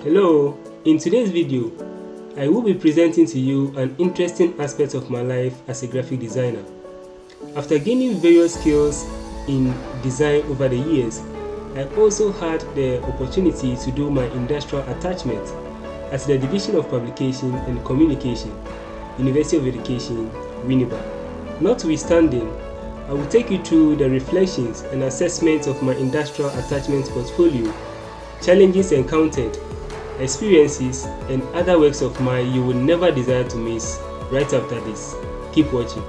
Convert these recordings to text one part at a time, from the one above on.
Hello, in today's video, I will be presenting to you an interesting aspect of my life as a graphic designer. After gaining various skills in design over the years, I also had the opportunity to do my industrial attachment at the Division of Publication and Communication, University of Education, Winneba. Notwithstanding, I will take you through the reflections and assessments of my industrial attachment portfolio, challenges encountered, experiences, and other works of mine you will never desire to miss right after this. Keep watching.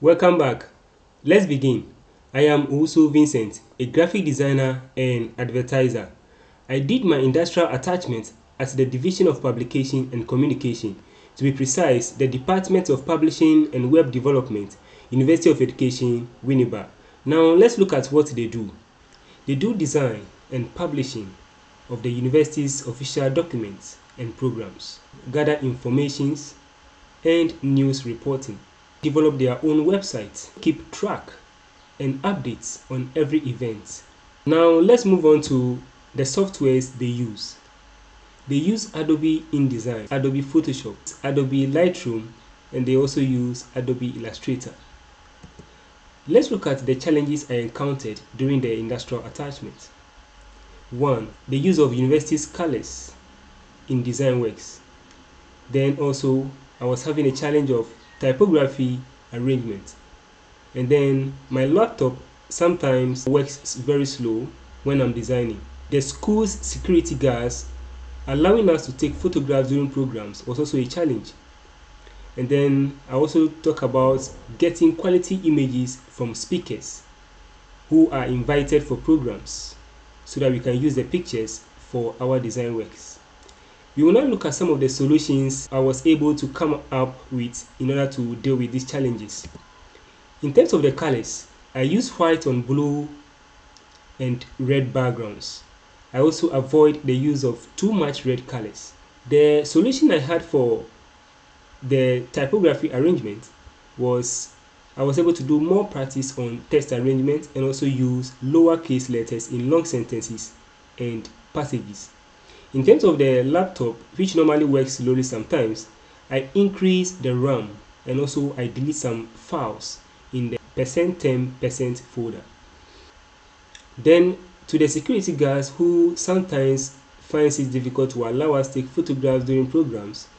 Welcome back. Let's begin. I am Owusu Vincent, a graphic designer and advertiser. I did my industrial attachment at the Division of Publication and Communication, to be precise, the Department of Publishing and Web Development, University of Education, Winneba. Now let's look at what they do. They do design and publishing of the university's official documents and programs, gather informations and news reporting, develop their own websites, keep track and updates on every event. Now let's move on to the softwares they use. They use Adobe InDesign, Adobe Photoshop, Adobe Lightroom, and they also use Adobe Illustrator. Let's look at the challenges I encountered during the industrial attachment. 1. The use of university's colors in design works. Then also I was having a challenge of typography arrangement, and then my laptop sometimes works very slow when I'm designing. The school's security guards allowing us to take photographs during programs was also a challenge. And then I also talk about getting quality images from speakers who are invited for programs so that we can use the pictures for our design works. We will now look at some of the solutions I was able to come up with in order to deal with these challenges. In terms of the colors, I use white on blue and red backgrounds. I also avoid the use of too much red colors. The solution I had for the typography arrangement was I was able to do more practice on text arrangement and also use lowercase letters in long sentences and passages. In terms of the laptop, which normally works slowly sometimes, I increase the RAM and also I delete some files in the %10% folder. Then to the security guards who sometimes finds it difficult to allow us to take photographs during programs,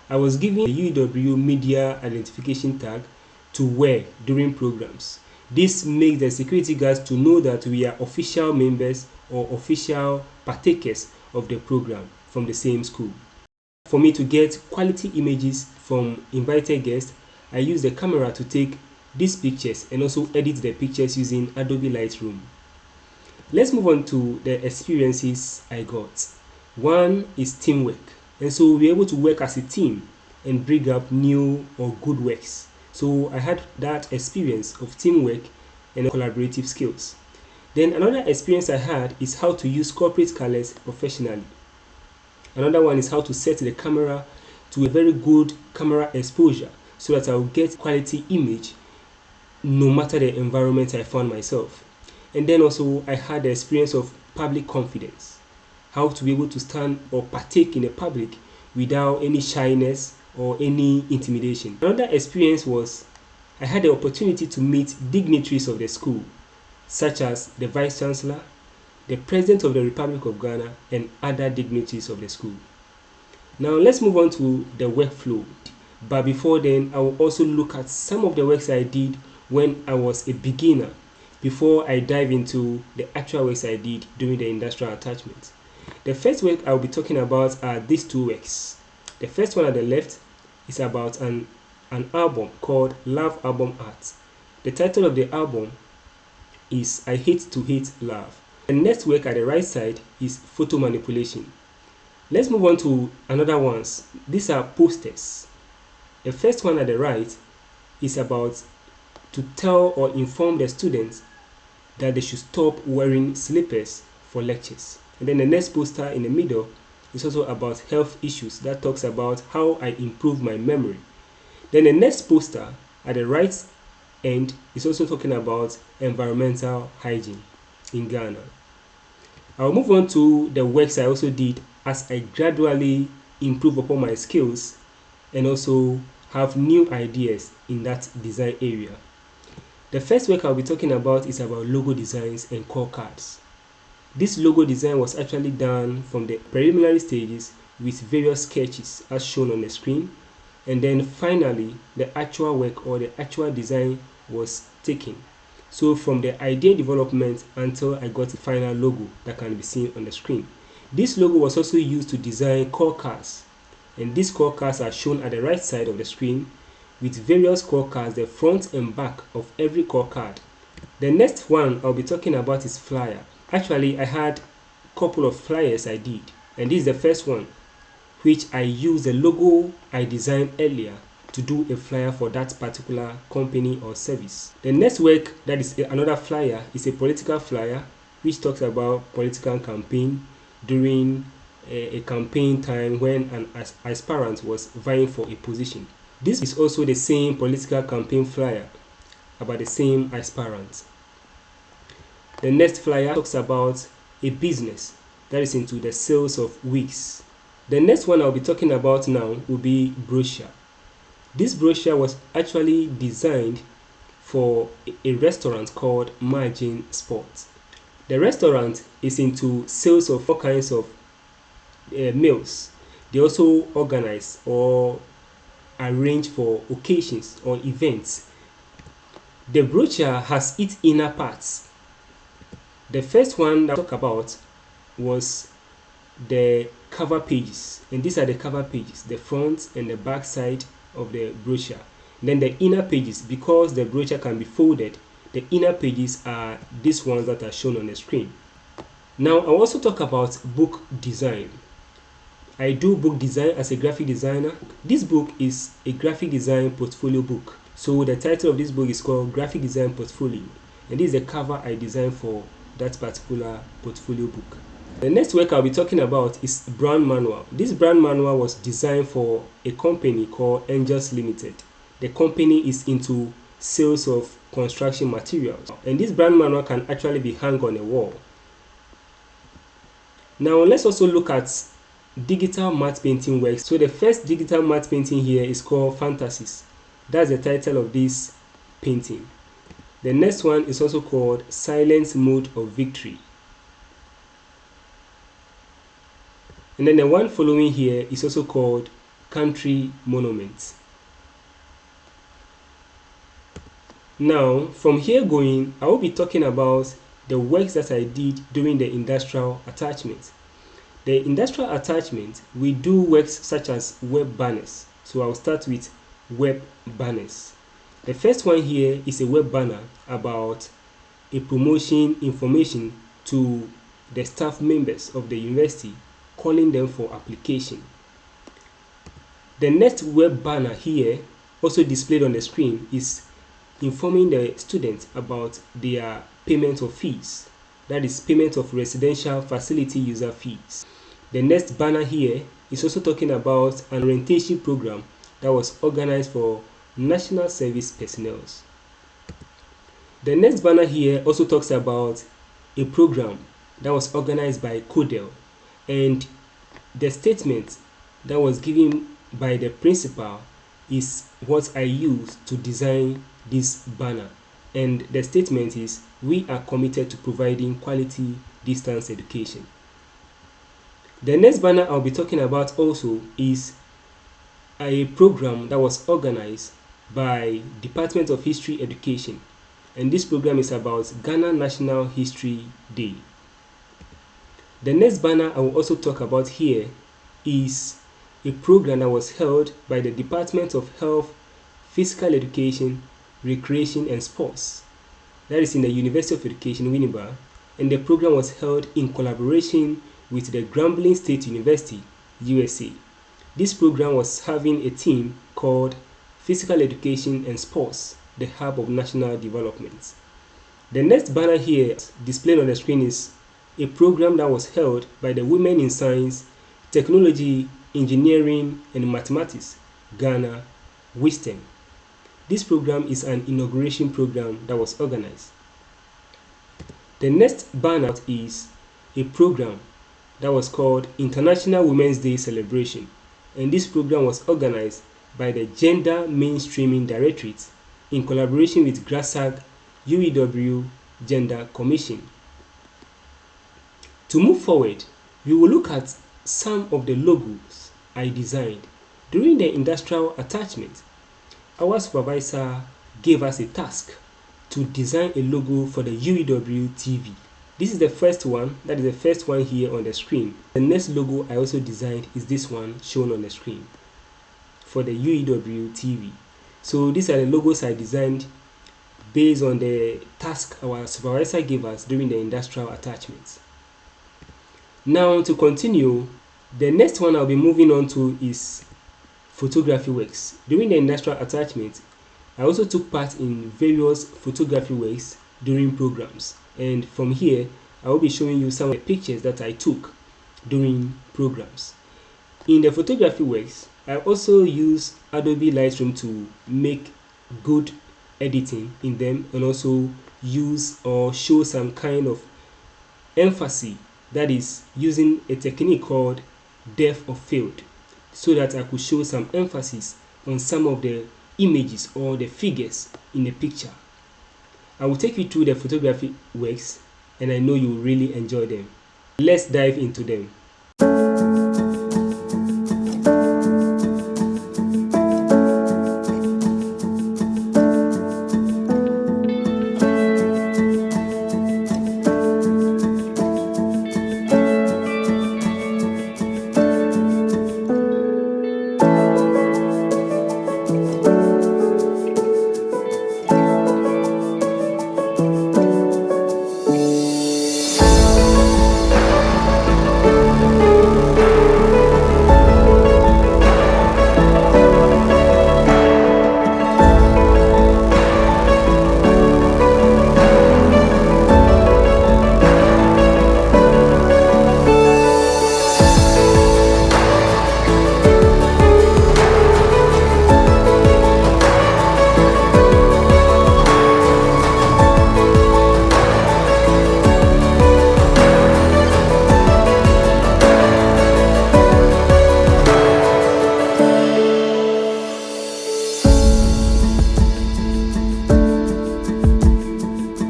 I was given a UW Media Identification tag to wear during programs. This makes the security guards to know that we are official members or official partakers of the program from the same school. For me to get quality images from invited guests, I use the camera to take these pictures and also edit the pictures using Adobe Lightroom. Let's move on to the experiences I got. One is teamwork, and so we'll be able to work as a team and bring up new or good works. So I had that experience of teamwork and collaborative skills. Then another experience I had is how to use corporate colors professionally. Another one is how to set the camera to a very good camera exposure so that I will get quality image no matter the environment I found myself. And then also I had the experience of public confidence, how to be able to stand or partake in the public without any shyness or any intimidation. Another experience was I had the opportunity to meet dignitaries of the school, such as the Vice Chancellor, the President of the Republic of Ghana, and other dignitaries of the school. Now let's move on to the workflow. But before then, I will also look at some of the works I did when I was a beginner before I dive into the actual works I did during the industrial attachment. The first work I'll be talking about are these two works. The first one at the left is about an album called Love Album Art. The title of the album is I Hate to Hate Love. The next work at the right side is Photo Manipulation. Let's move on to another ones. These are posters. The first one at the right is about to tell or inform the students that they should stop wearing slippers for lectures. And then the next poster in the middle is also about health issues that talks about how I improve my memory. Then the next poster at the right end is also talking about environmental hygiene in Ghana. I'll move on to the works I also did as I gradually improve upon my skills and also have new ideas in that design area. The first work I'll be talking about is about logo designs and core cards. This logo design was actually done from the preliminary stages with various sketches as shown on the screen, and then finally the actual work or the actual design was taken. So from the idea development until I got the final logo that can be seen on the screen. This logo was also used to design core cards, and these core cards are shown at the right side of the screen with various core cards, the front and back of every core card. The next one I'll be talking about is flyer. Actually, I had a couple of flyers I did, and this is the first one, which I used the logo I designed earlier to do a flyer for that particular company or service. The next work that is another flyer is a political flyer which talks about political campaign during a campaign time when an aspirant was vying for a position. This is also the same political campaign flyer about the same aspirant. The next flyer talks about a business that is into the sales of wigs. The next one I'll be talking about now will be brochure. This brochure was actually designed for a restaurant called Margin Sports. The restaurant is into sales of all kinds of meals. They also organize or arrange for occasions or events. The brochure has its inner parts. The first one that I talk about was the cover pages, and these are the cover pages, the front and the back side of the brochure. Then the inner pages, because the brochure can be folded, the inner pages are these ones that are shown on the screen. Now I also talk about book design. I do book design as a graphic designer. This book is a graphic design portfolio book. So the title of this book is called Graphic Design Portfolio, and this is the cover I designed for that particular portfolio book. The next work I'll be talking about is brand manual. This brand manual was designed for a company called Angels Limited. The company is into sales of construction materials, and this brand manual can actually be hung on a wall. Now let's also look at digital matte painting works. So the first digital matte painting here is called Fantasies. That's the title of this painting. The next one is also called Silent Mode of Victory. And then the one following here is also called Country Monuments. Now, from here going, I will be talking about the works that I did during the industrial attachment. The industrial attachment, we do works such as web banners. So I'll start with web banners. The first one here is a web banner about a promotion information to the staff members of the university, calling them for application. The next web banner here, also displayed on the screen, is informing the students about their payment of fees. That is payment of residential facility user fees. The next banner here is also talking about an orientation program that was organized for national service personnel. The next banner here also talks about a program that was organized by CODEL, and the statement that was given by the principal is what I used to design this banner, and the statement is, "We are committed to providing quality distance education." The next banner I'll be talking about also is a program that was organized by Department of History Education, and this program is about Ghana National History Day. The next banner I will also talk about here is a program that was held by the Department of Health, Physical Education, Recreation and Sports, that is in the University of Education, Winneba, and the program was held in collaboration with the Grambling State University, USA. This program was having a theme called Physical Education and Sports, the Hub of National Development. The next banner here displayed on the screen is a program that was held by the Women in Science, Technology, Engineering and Mathematics, Ghana, WISTEM. This program is an inauguration program that was organized. The next banner is a program that was called International Women's Day Celebration, and this program was organized by the Gender Mainstreaming Directorate in collaboration with GRASAG, UEW, Gender Commission. To move forward, we will look at some of the logos I designed. During the industrial attachment, our supervisor gave us a task to design a logo for the UEW TV. This is the first one, that is the first one here on the screen. The next logo I also designed is this one shown on the screen for the UEW TV. So these are the logos I designed based on the task our supervisor gave us during the industrial attachments. Now to continue, the next one I'll be moving on to is photography works. During the industrial attachment, I also took part in various photography works during programs, and from here I will be showing you some of the pictures that I took during programs. In the photography works, I also use Adobe Lightroom to make good editing in them, and also use or show some kind of emphasis, that is using a technique called depth of field, so that I could show some emphasis on some of the images or the figures in the picture. I will take you through the photography works, and I know you will really enjoy them. Let's dive into them.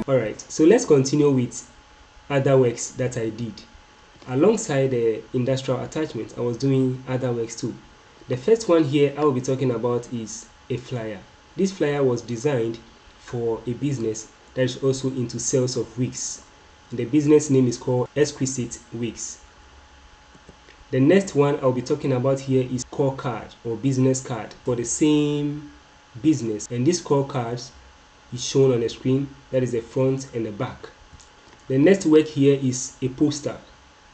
Alright, so let's continue with other works that I did. Alongside the industrial attachment, I was doing other works too. The first one here I will be talking about is a flyer. This flyer was designed for a business that is also into sales of wigs. The business name is called Exquisite Wigs. The next one I'll be talking about here is core card or business card for the same business, and this core card is shown on the screen, that is the front and the back. The next work here is a poster.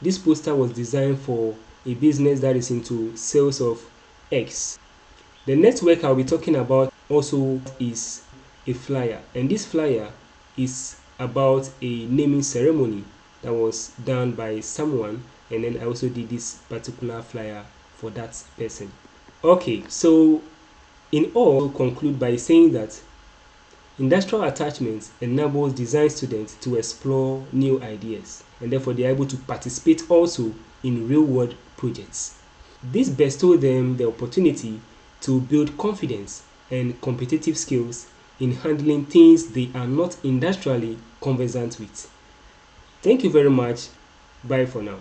This poster was designed for a business that is into sales of eggs. The next work I'll be talking about also is a flyer, and this flyer is about a naming ceremony that was done by someone, and then I also did this particular flyer for that person. Okay, so in all, I'll conclude by saying that industrial attachments enables design students to explore new ideas, and therefore they are able to participate also in real-world projects. This bestows them the opportunity to build confidence and competitive skills in handling things they are not industrially conversant with. Thank you very much. Bye for now.